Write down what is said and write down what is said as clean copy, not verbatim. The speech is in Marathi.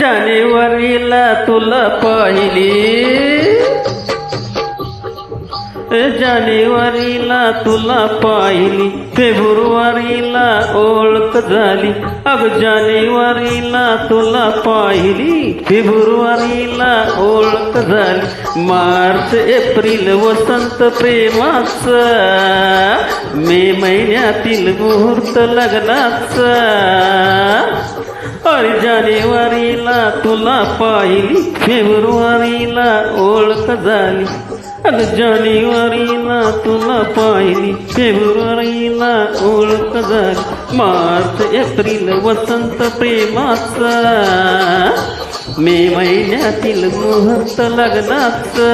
जानेवारीला तुला पाहिली, जानेवारीला तुला पाहिली, फेब्रुवारीला ओळख झाली. अग जानेवारीला तुला पाहिली, फेब्रुवारीला ओळख झाली. मार्च एप्रिल वसंत प्रेमाचा, मे महिन्यातील मुहूर्त लग्नाचा. अरे जानेवारीला तुला पाहिली, फेब्रुवारीला ओळख झाली. अग जानेवारीला तुला पाहिली, फेब्रुवारीला ओळख झाली. मार्च एप्रिल वसंत प्रेमाचा, मे महिन्यातील मुहूर्त लग्नाचा.